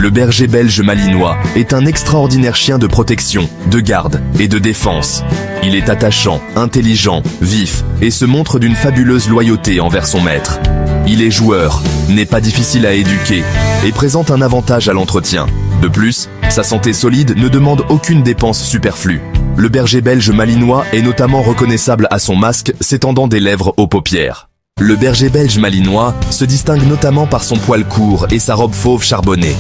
Le berger belge malinois est un extraordinaire chien de protection, de garde et de défense. Il est attachant, intelligent, vif et se montre d'une fabuleuse loyauté envers son maître. Il est joueur, n'est pas difficile à éduquer et présente un avantage à l'entretien. De plus, sa santé solide ne demande aucune dépense superflue. Le berger belge malinois est notamment reconnaissable à son masque s'étendant des lèvres aux paupières. Le berger belge malinois se distingue notamment par son poil court et sa robe fauve charbonnée.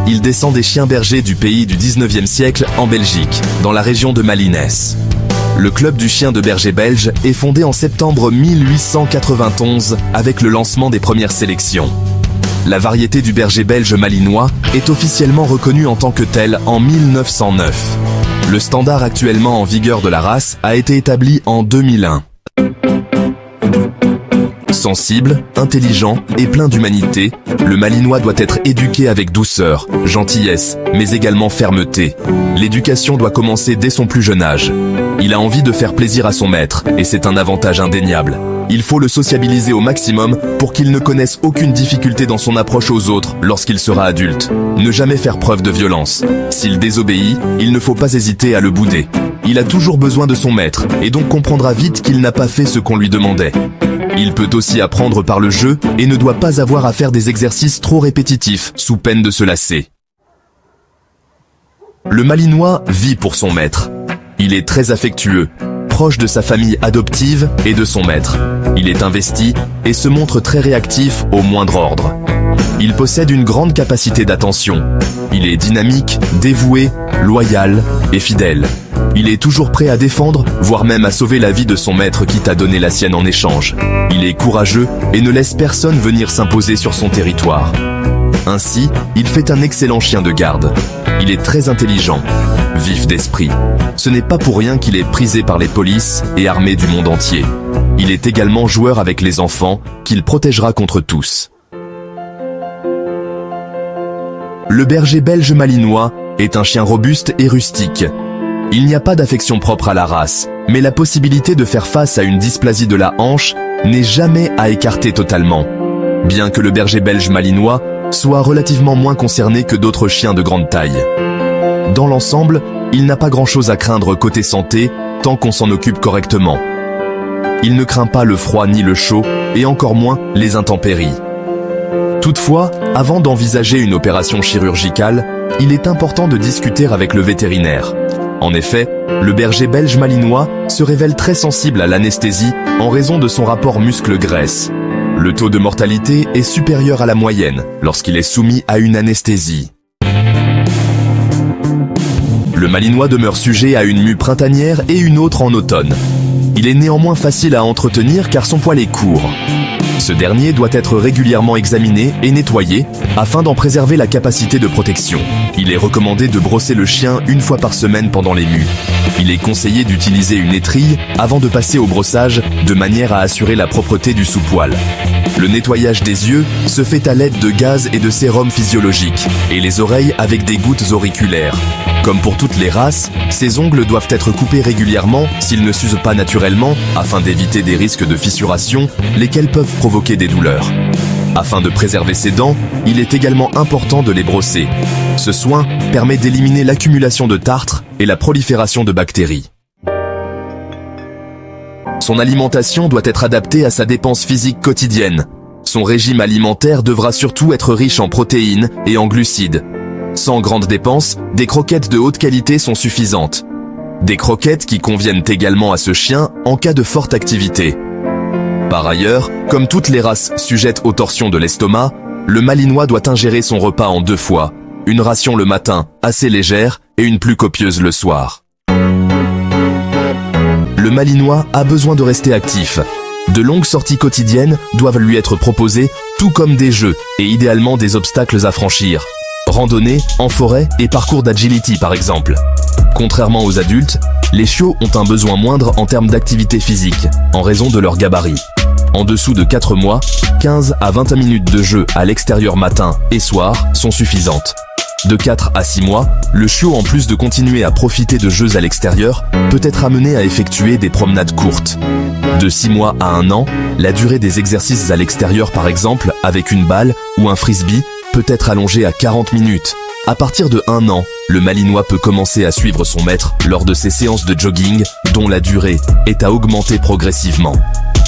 Il descend des chiens bergers du pays du 19e siècle en Belgique, dans la région de Malines. Le club du chien de berger belge est fondé en septembre 1891 avec le lancement des premières sélections. La variété du berger belge malinois est officiellement reconnue en tant que telle en 1909. Le standard actuellement en vigueur de la race a été établi en 2001. Sensible, intelligent et plein d'humanité, le malinois doit être éduqué avec douceur, gentillesse, mais également fermeté. L'éducation doit commencer dès son plus jeune âge. Il a envie de faire plaisir à son maître, et c'est un avantage indéniable. Il faut le sociabiliser au maximum pour qu'il ne connaisse aucune difficulté dans son approche aux autres lorsqu'il sera adulte. Ne jamais faire preuve de violence. S'il désobéit, il ne faut pas hésiter à le bouder. Il a toujours besoin de son maître, et donc comprendra vite qu'il n'a pas fait ce qu'on lui demandait. Il peut aussi apprendre par le jeu et ne doit pas avoir à faire des exercices trop répétitifs sous peine de se lasser. Le malinois vit pour son maître. Il est très affectueux, proche de sa famille adoptive et de son maître. Il est investi et se montre très réactif au moindre ordre. Il possède une grande capacité d'attention. Il est dynamique, dévoué, loyal et fidèle. Il est toujours prêt à défendre, voire même à sauver la vie de son maître quitte à donner la sienne en échange. Il est courageux et ne laisse personne venir s'imposer sur son territoire. Ainsi, il fait un excellent chien de garde. Il est très intelligent, vif d'esprit. Ce n'est pas pour rien qu'il est prisé par les polices et armées du monde entier. Il est également joueur avec les enfants, qu'il protégera contre tous. Le berger belge malinois est un chien robuste et rustique. Il n'y a pas d'affection propre à la race, mais la possibilité de faire face à une dysplasie de la hanche n'est jamais à écarter totalement. Bien que le berger belge malinois soit relativement moins concerné que d'autres chiens de grande taille. Dans l'ensemble, il n'a pas grand-chose à craindre côté santé tant qu'on s'en occupe correctement. Il ne craint pas le froid ni le chaud, et encore moins les intempéries. Toutefois, avant d'envisager une opération chirurgicale, il est important de discuter avec le vétérinaire. En effet, le berger belge malinois se révèle très sensible à l'anesthésie en raison de son rapport muscle-graisse. Le taux de mortalité est supérieur à la moyenne lorsqu'il est soumis à une anesthésie. Le malinois demeure sujet à une mue printanière et une autre en automne. Il est néanmoins facile à entretenir car son poil est court. Ce dernier doit être régulièrement examiné et nettoyé afin d'en préserver la capacité de protection. Il est recommandé de brosser le chien une fois par semaine pendant les mues. Il est conseillé d'utiliser une étrille avant de passer au brossage de manière à assurer la propreté du sous-poil. Le nettoyage des yeux se fait à l'aide de gaz et de sérum physiologique et les oreilles avec des gouttes auriculaires. Comme pour toutes les races, ses ongles doivent être coupés régulièrement s'ils ne s'usent pas naturellement afin d'éviter des risques de fissuration, lesquels peuvent provoquer des douleurs. Afin de préserver ses dents, il est également important de les brosser. Ce soin permet d'éliminer l'accumulation de tartre et la prolifération de bactéries. Son alimentation doit être adaptée à sa dépense physique quotidienne. Son régime alimentaire devra surtout être riche en protéines et en glucides. Sans grandes dépenses, des croquettes de haute qualité sont suffisantes. Des croquettes qui conviennent également à ce chien en cas de forte activité. Par ailleurs, comme toutes les races sujettes aux torsions de l'estomac, le malinois doit ingérer son repas en 2 fois, une ration le matin assez légère et une plus copieuse le soir. Le malinois a besoin de rester actif. De longues sorties quotidiennes doivent lui être proposées, tout comme des jeux et idéalement des obstacles à franchir. Randonnée, en forêt et parcours d'agility par exemple. Contrairement aux adultes, les chiots ont un besoin moindre en termes d'activité physique, en raison de leur gabarit. En dessous de 4 mois, 15 à 20 minutes de jeu à l'extérieur matin et soir sont suffisantes. De 4 à 6 mois, le chiot en plus de continuer à profiter de jeux à l'extérieur, peut être amené à effectuer des promenades courtes. De 6 mois à 1 an, la durée des exercices à l'extérieur par exemple, avec une balle ou un frisbee, peut être allongée à 40 minutes. À partir de 1 an, le Malinois peut commencer à suivre son maître lors de ses séances de jogging, dont la durée est à augmenter progressivement.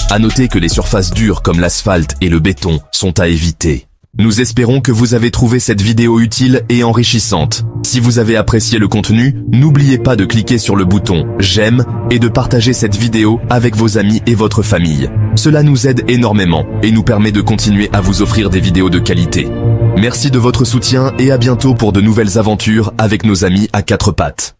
À noter que les surfaces dures comme l'asphalte et le béton sont à éviter. Nous espérons que vous avez trouvé cette vidéo utile et enrichissante. Si vous avez apprécié le contenu, n'oubliez pas de cliquer sur le bouton « J'aime » et de partager cette vidéo avec vos amis et votre famille. Cela nous aide énormément et nous permet de continuer à vous offrir des vidéos de qualité. Merci de votre soutien et à bientôt pour de nouvelles aventures avec nos amis à 4 pattes.